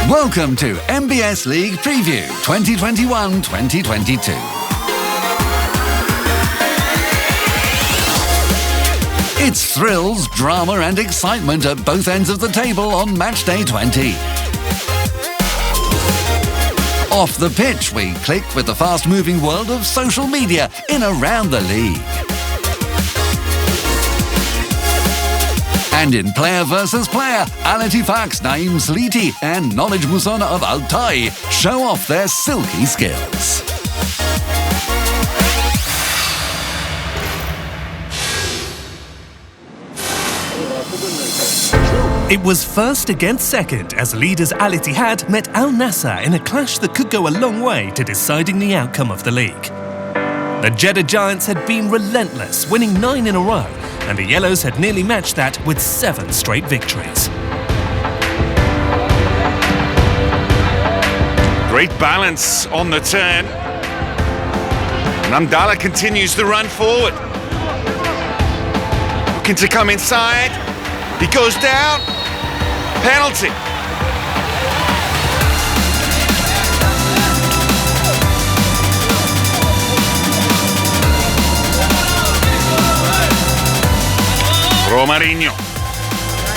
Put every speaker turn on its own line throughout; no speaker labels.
Welcome to MBS League Preview 2021-2022. It's thrills, drama and excitement at both ends of the table on Matchday 20. Off the pitch, we click with the fast-moving world of social media in around the league. And in player versus player, Ality Fax, Naim Sliti and Knowledge Musona of Altai show off their silky skills.
It was first against second as leaders Al Ittihad met Al Nassr in a clash that could go a long way to deciding the outcome of the league. The Jeddah Giants had been relentless, winning 9 in a row, and the Yellows had nearly matched that with 7 straight victories.
Great balance on the turn. Namdala continues the run forward. Looking to come inside. He goes down. Penalty. Romarinho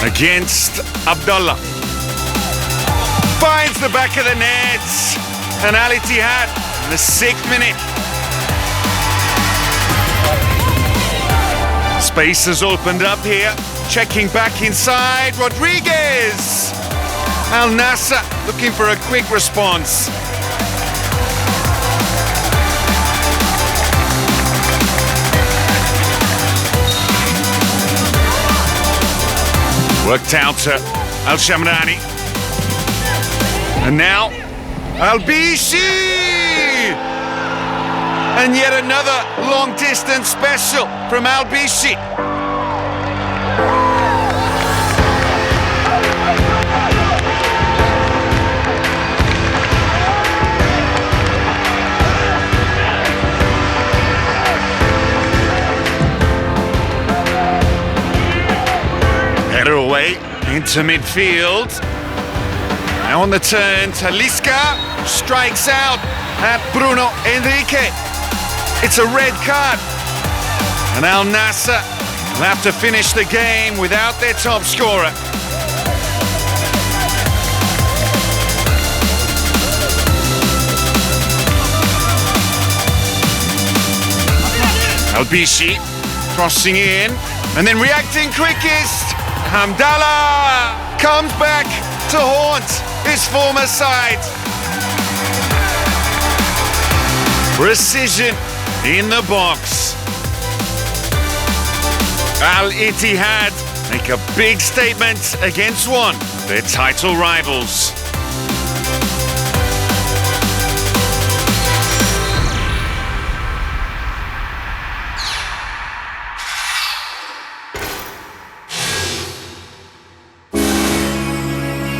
against Abdullah. Finds the back of the net. And Al Ittihad in the 6th minute. Space has opened up here. Checking back inside, Rodriguez! Al Nassr looking for a quick response. Worked out to Al Shamrani. And now, Al Bishi! And yet another long distance special from Al Bishi. Header away into midfield. Now on the turn, Talisca strikes out at Bruno Enrique. It's a red card. And Al Nassr will have to finish the game without their top scorer. Al-Bishi crossing in and then reacting quickest. Hamdallah comes back to haunt his former side. Precision in the box. Al Ittihad make a big statement against one of their title rivals.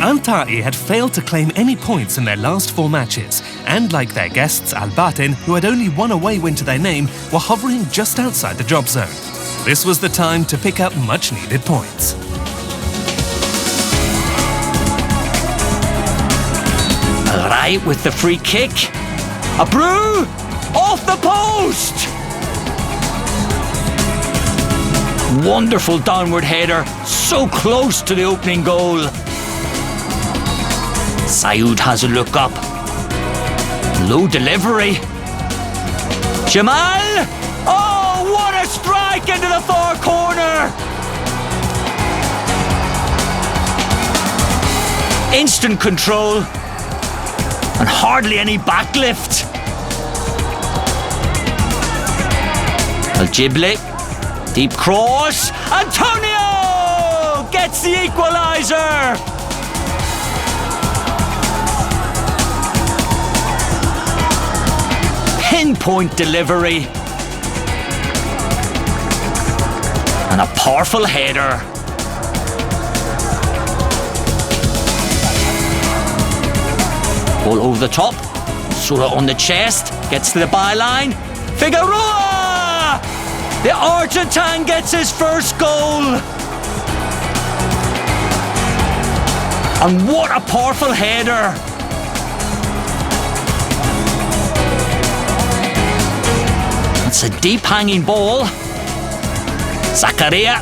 Al-Ta'i had failed to claim any points in their last 4 matches, and like their guests Al-Batin, who had only one away win to their name, were hovering just outside the drop zone. This was the time to pick up much-needed points.
Al-Rai with the free kick. Abru! Off the post! Wonderful downward header, so close to the opening goal. Sayoud has a look up. Low delivery. Jamal! Oh, what a strike into the far corner! Instant control. And hardly any backlift. Al-Jibli. Deep cross. Antonio gets the equaliser. Pinpoint delivery. And a powerful header. Ball over the top. Sura on the chest. Gets to the byline. Figueroa! The Argentine gets his first goal. And what a powerful header! It's a deep hanging ball. Zakaria.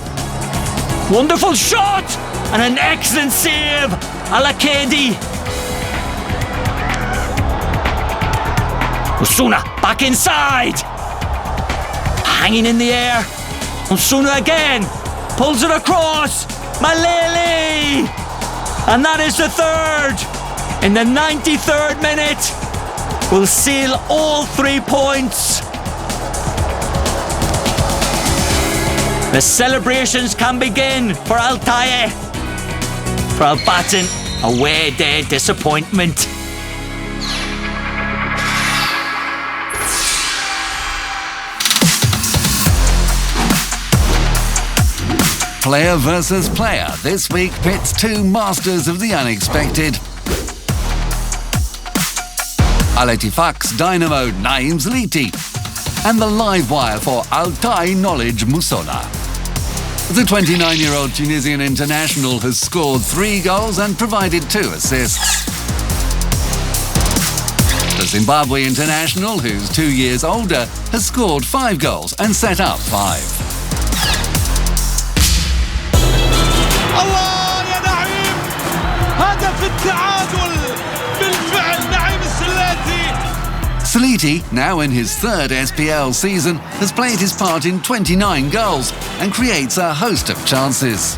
Wonderful shot! And an excellent save. Alakedi. Osuna back inside. Hanging in the air. Osuna again. Pulls it across. Malele. And that is the third. In the 93rd minute. Will seal all 3 points. The celebrations can begin for Altay. For Albatin, away day disappointment.
Player versus player this week pits two masters of the unexpected. Al-Ettifaq's dynamo Naim Zliti and the live wire for Altay knowledge Musona. The 29-year-old Tunisian international has scored 3 goals and provided 2 assists. The Zimbabwe international, who's 2 years older, has scored 5 goals and set up 5.
الله يا نعيم هدف التعادل بالفعل نعيم السلاتي.
Zliti, now in his 3rd SPL season, has played his part in 29 goals and creates a host of chances.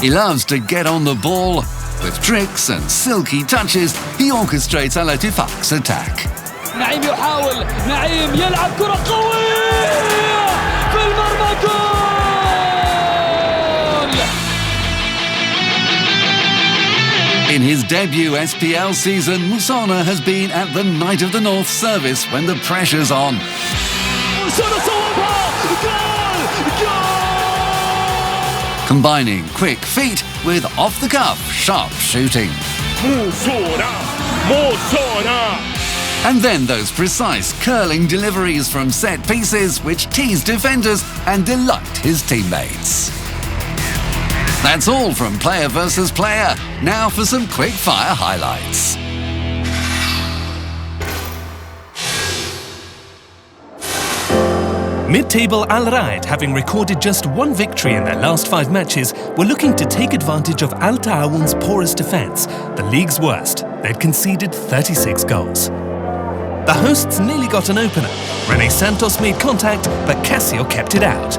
He loves to get on the ball. With tricks and silky touches, he orchestrates Al-Ettifaq's attack.
نعيم يحاول نعيم يلعب كرة قوية في المرمى جول.
In his debut SPL season, Musona has been at the Night of the North service when the pressure's on. Combining quick feet with off-the-cuff, sharp shooting. And then those precise curling deliveries from set pieces which tease defenders and delight his teammates. That's all from player versus player. Now for some quick-fire highlights.
Mid-table Al Raid, having recorded just 1 victory in their last 5 matches, were looking to take advantage of Al Taawun's porous defence, the league's worst. They'd conceded 36 goals. The hosts nearly got an opener. Rene Santos made contact, but Cassio kept it out.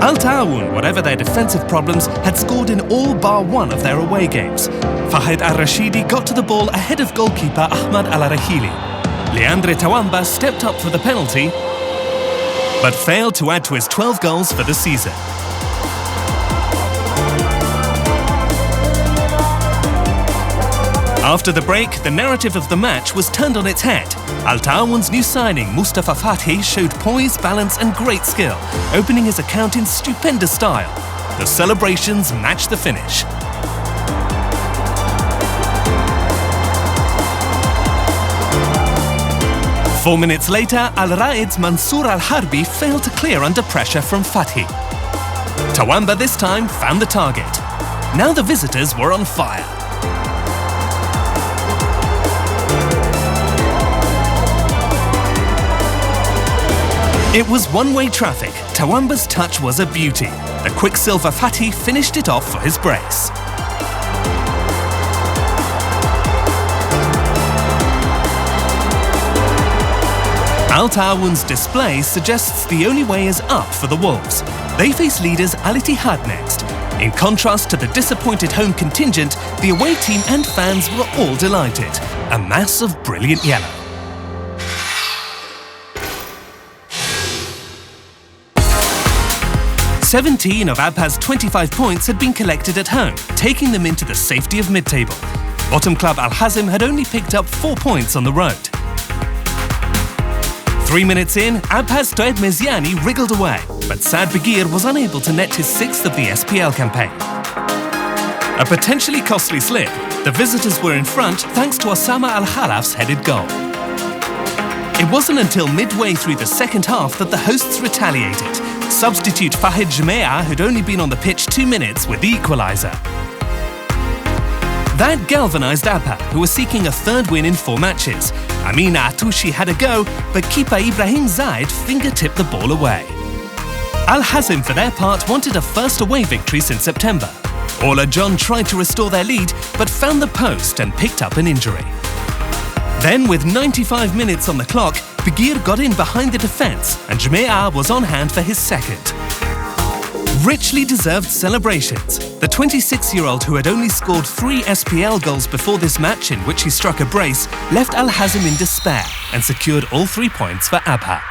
Al Taawun, whatever their defensive problems, had scored in all bar 1 of their away games. Fahid Al-Rashidi got to the ball ahead of goalkeeper Ahmad Al-Arahili. Leandre Tawamba stepped up for the penalty, but failed to add to his 12 goals for the season. After the break, the narrative of the match was turned on its head. Al Taawun's new signing, Mustafa Fathi, showed poise, balance and great skill, opening his account in stupendous style. The celebrations matched the finish. Four minutes later, Al Raid's Mansour Al-Harbi failed to clear under pressure from Fathi. Tawamba this time found the target. Now the visitors were on fire. It was one-way traffic. Tawamba's touch was a beauty. The Quicksilver Fathi finished it off for his brace. Al Taawun's display suggests the only way is up for the Wolves. They face leaders Al-Ittihad next. In contrast to the disappointed home contingent, the away team and fans were all delighted. A mass of brilliant yellow. "17 of Abha's 25 points had been collected at home, taking them into the safety of mid-table. Bottom club Al Hazm had only picked up 4 points on the road. 3 minutes in, Abha's Toed Meziani wriggled away, but Saad Begir was unable to net his 6th of the SPL campaign. A potentially costly slip, the visitors were in front thanks to Osama Al-Khalaf's headed goal. It wasn't until midway through the second half that the hosts retaliated. Substitute Fahid Jumea, who'd only been on the pitch 2 minutes, with the equaliser. That galvanised Abha, who was seeking a third win in 4 matches. Amina Atoushi had a go, but keeper Ibrahim Zaid finger-tipped the ball away. Al Hazm, for their part, wanted a first away victory since September. Ola John tried to restore their lead, but found the post and picked up an injury. Then, with 95 minutes on the clock, Begir got in behind the defence, and Jumea was on hand for his second. Richly deserved celebrations. The 26-year-old, who had only scored 3 SPL goals before this match in which he struck a brace, left Al Hazm in despair and secured all 3 points for Abha.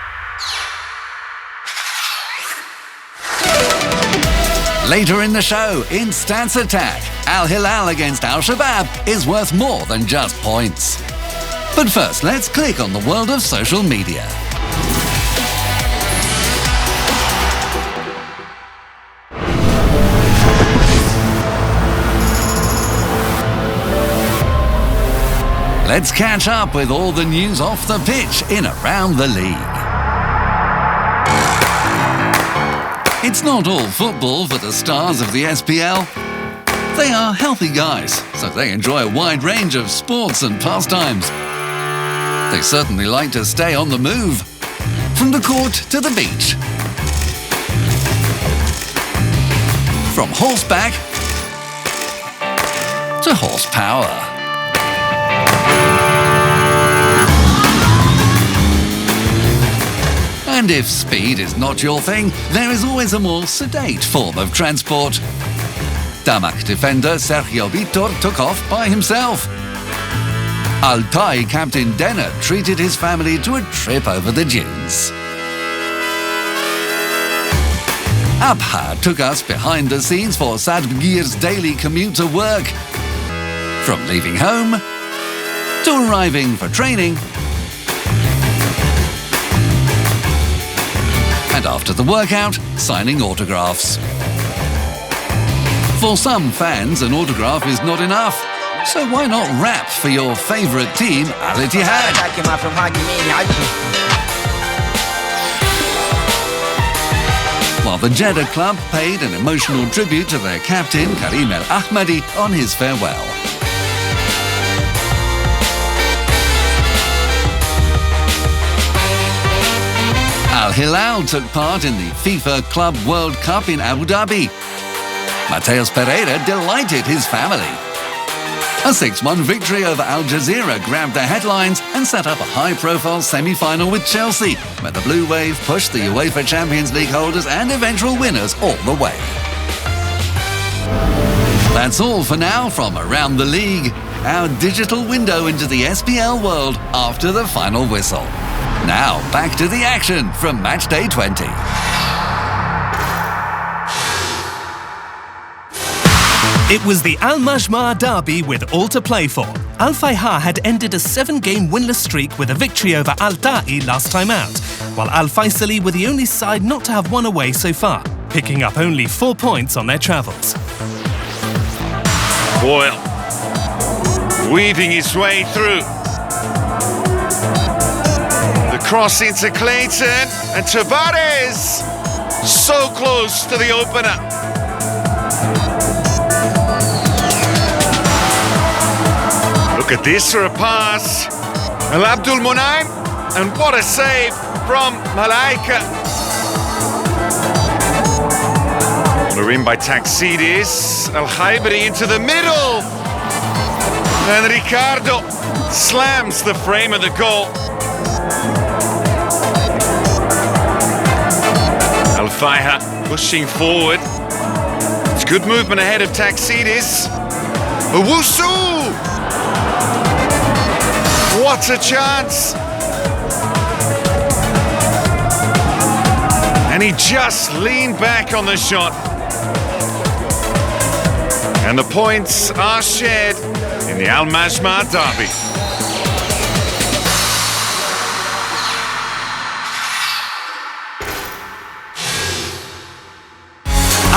Later in the show, in Stance Attack, Al Hilal against Al Shabab is worth more than just points. But first, let's click on the world of social media. Let's catch up with all the news off the pitch in around the league. It's not all football for the stars of the SPL. They are healthy guys, so they enjoy a wide range of sports and pastimes. They certainly like to stay on the move, from the court to the beach, from horseback to horsepower. And if speed is not your thing, there is always a more sedate form of transport. Damak defender Sergio Vitor took off by himself. Altai captain Denner treated his family to a trip over the dunes. Abha took us behind the scenes for Sad Begir's daily commute to work. From leaving home to arriving for training, and after the workout, signing autographs. For some fans, an autograph is not enough, so why not rap for your favourite team, Al Ittihad? While the Jeddah club paid an emotional tribute to their captain, Karim El Ahmadi, on his farewell. Al Hilal took part in the FIFA Club World Cup in Abu Dhabi. Mateus Pereira delighted his family. A 6-1 victory over Al Jazeera grabbed the headlines and set up a high-profile semi-final with Chelsea, where the Blue Wave pushed the UEFA Champions League holders and eventual winners all the way. That's all for now from around the league, our digital window into the SPL world after the final whistle. Now, back to the action from Matchday 20.
It was the Al Majma derby with all to play for. Al Fayha had ended a 7-game winless streak with a victory over Al Ta'i last time out, while Al Faisali were the only side not to have won away so far, picking up only 4 points on their travels.
Boyle weaving his way through. The cross into Clayton and Tavares, so close to the opener. Look at this for a pass. Al Abdul Munaim, and what a save from Malaika. We're in by Taxidis. Al Khaibari into the middle. And Ricardo slams the frame of the goal. Al Fayha pushing forward. It's good movement ahead of Taxidis. Owusu! What a chance! And he just leaned back on the shot. And the points are shared in the Al Majma derby.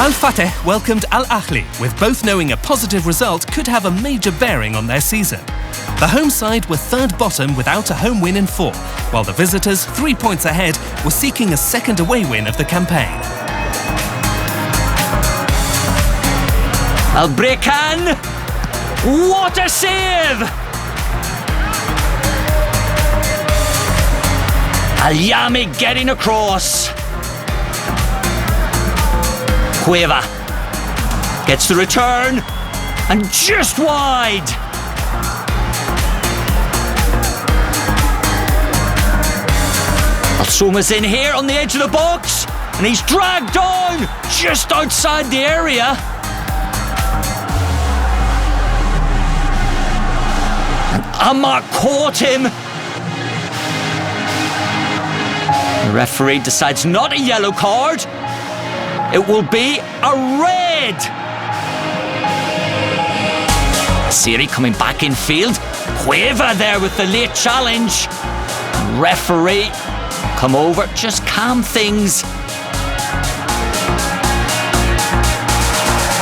Al-Fateh welcomed Al-Ahli, with both knowing a positive result could have a major bearing on their season. The home side were third bottom without a home win in 4, while the visitors, 3 points ahead, were seeking a second away win of the campaign.
Al-Brekan! What a save! Al-Yami getting across. Cueva gets the return and just wide. Al-Souma's in here on the edge of the box and he's dragged on just outside the area. And Ammar caught him. The referee decides not a yellow card. It will be a red. Siri coming back in field. Cueva there with the late challenge. Referee, come over, just calm things.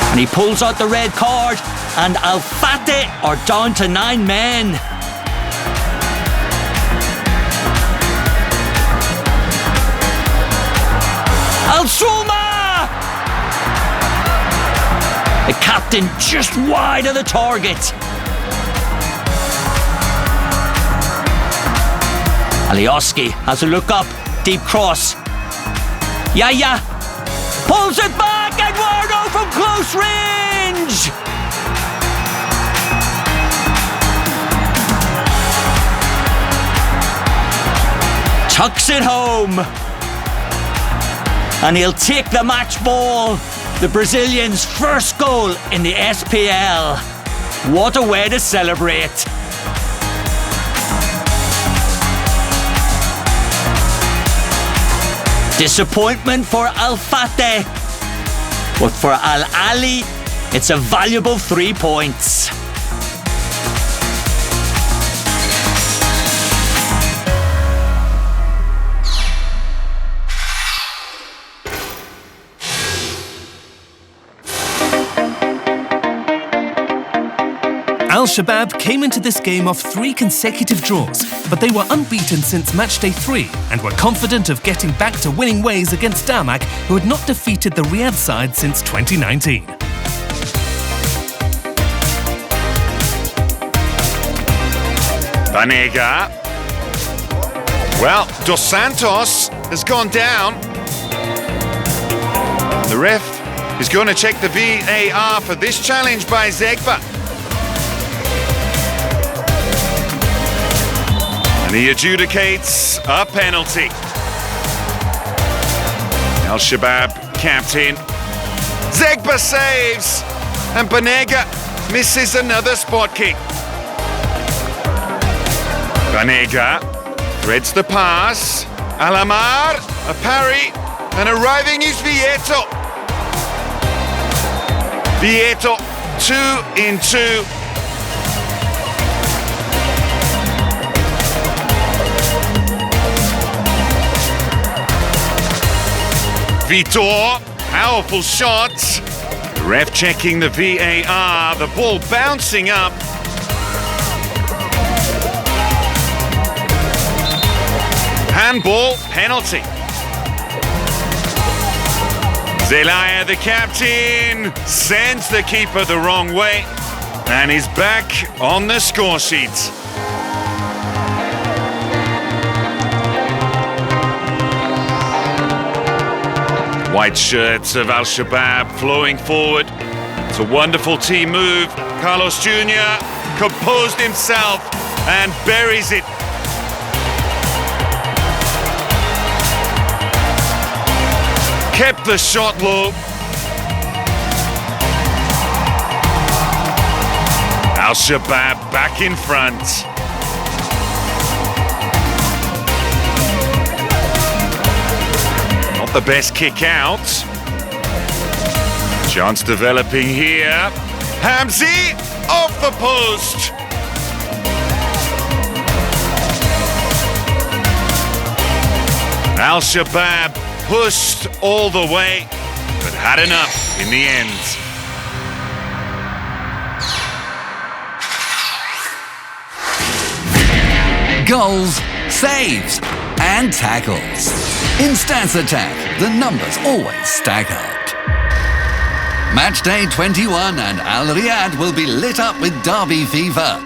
And he pulls out the red card, and Al-Fateh are down to 9 men. Al-Souma! The captain just wide of the target. Alioski has a look up, deep cross. Yaya pulls it back, Eduardo from close range. Tucks it home. And he'll take the match ball. The Brazilians' first goal in the SPL. What a way to celebrate. Disappointment for Al-Fateh. But for Al-Ali, it's a valuable 3 points.
Al-Shabaab came into this game off 3 consecutive draws, but they were unbeaten since matchday 3 and were confident of getting back to winning ways against Damak, who had not defeated the Riyadh side since 2019.
Banega. Well, Dos Santos has gone down. The ref is going to check the VAR for this challenge by Zegba. And he adjudicates a penalty. Al-Shabaab captain. Zegba saves. And Banega misses another spot kick. Banega threads the pass. Alamar, a parry. And arriving is Vieto. Vieto, 2 in 2. Vitor, powerful shot. The ref checking the VAR, the ball bouncing up. Handball, penalty. Zelaya, the captain, sends the keeper the wrong way and is back on the score sheet. White shirts of Al-Shabaab flowing forward. It's a wonderful team move. Carlos Jr. composed himself and buries it. Kept the shot low. Al-Shabaab back in front. The best kick out. Chance developing here. Hamzi off the post. Al-Shabaab pushed all the way. but had enough in the end.
Goals, saves, and tackles. In Stats Attack, the numbers always stack up. Match day 21 and Al Riyadh will be lit up with derby fever.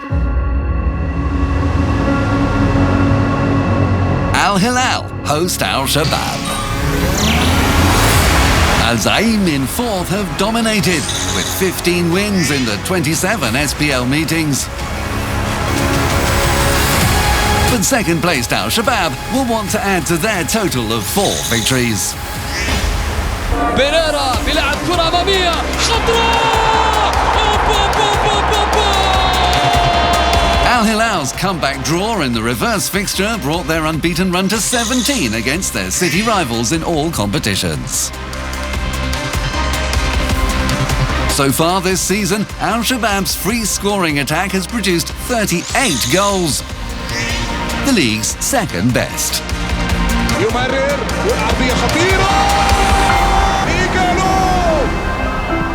Al Hilal host Al Shabab. Al Zaim in fourth have dominated with 15 wins in the 27 SPL meetings. But second-placed Al Shabab will want to add to their total of 4 victories.
بيريرا بيلعب كرة أمامية خطرة.
Al Hilal's comeback draw in the reverse fixture brought their unbeaten run to 17 against their city rivals in all competitions. So far this season, Al Shabab's free-scoring attack has produced 38 goals, the league's second best.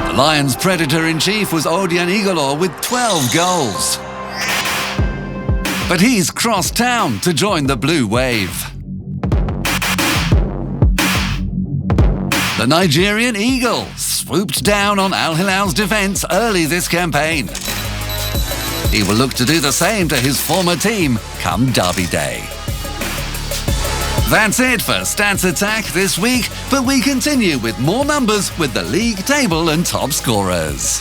The Lions' predator-in-chief was Odion Igalo with 12 goals. But he's crossed town to join the Blue Wave. The Nigerian Eagle swooped down on Al Hilal's defence early this campaign. He will look to do the same to his former team come Derby Day. That's it for Stats Attack this week, but we continue with more numbers with the league table and top scorers.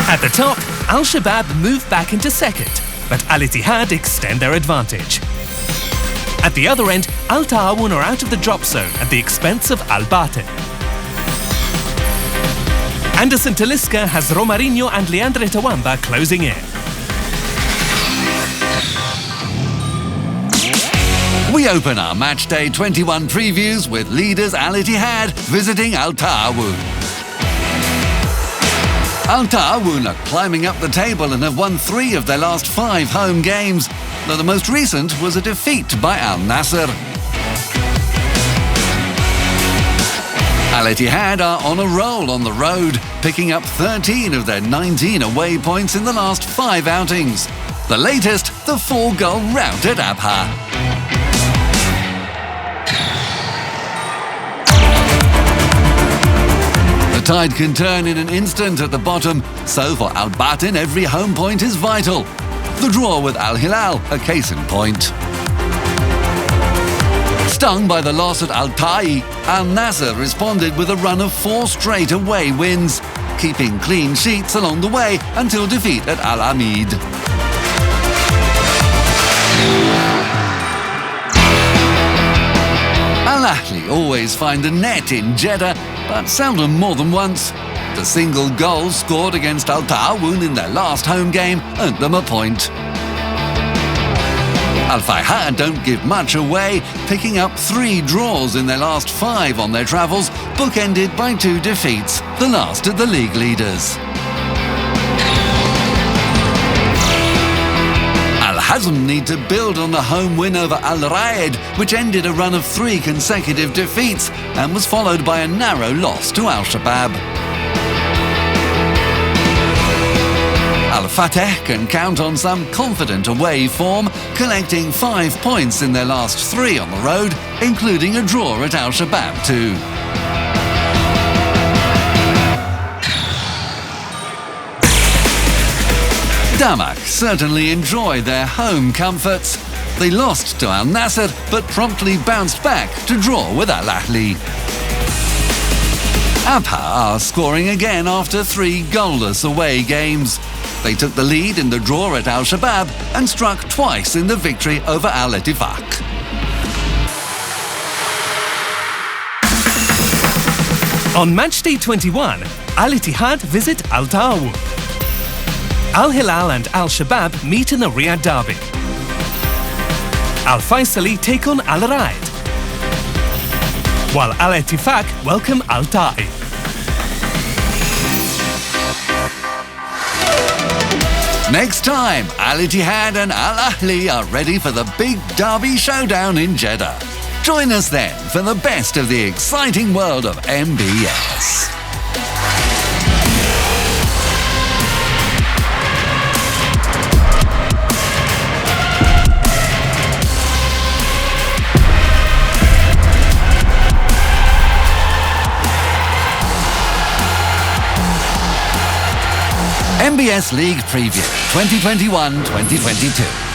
At the top, Al Shabab move back into second, but Al Ittihad extend their advantage. At the other end, Al Ta'awun are out of the drop zone at the expense of Al Batin. Anderson Talisca has Romarinho and Leandre Tawamba closing in.
We open our Matchday 21 previews with leaders Al Ittihad visiting Al Ta'awun. Al Ta'awun are climbing up the table and have won 3 of their last 5 home games, though the most recent was a defeat by Al Nassr. Al Ittihad are on a roll on the road, picking up 13 of their 19 away points in the last 5 outings. The latest, the 4-goal rout at Abha. The tide can turn in an instant at the bottom, so for Al Batin every home point is vital. The draw with Al Hilal a case in point. Stung by the loss at Al Tai, Al Nassr responded with a run of 4 straight away wins, keeping clean sheets along the way until defeat at Al Amid. Al Ahli always find the net in Jeddah, but seldom more than once. The single goal scored against Al Ta'awun in their last home game earned them a point. Al Fayhad don't give much away, picking up 3 draws in their last 5 on their travels, bookended by 2 defeats, the last at the league leaders. Al Hazm need to build on the home win over Al Raed, which ended a run of 3 consecutive defeats and was followed by a narrow loss to Al Shabab. Al Fateh can count on some confident away form, collecting 5 points in their last 3 on the road, including a draw at Al Shabab too. Damak certainly enjoy their home comforts. They lost to Al Nassr, but promptly bounced back to draw with Al Ahli. Abha are scoring again after 3 goalless away games. They took the lead in the draw at Al Shabab and struck twice in the victory over Al Ettifaq.
On matchday 21, Al Ittihad visit Al Ta'awun. Al Hilal and Al Shabab meet in the Riyadh derby. Al Faisali take on Al Raed, while Al Ettifaq welcome Al Ta'i.
Next time, Al Ittihad and Al Ahli are ready for the big derby showdown in Jeddah. Join us then for the best of the exciting world of MBS. MBS League Preview 2021-2022.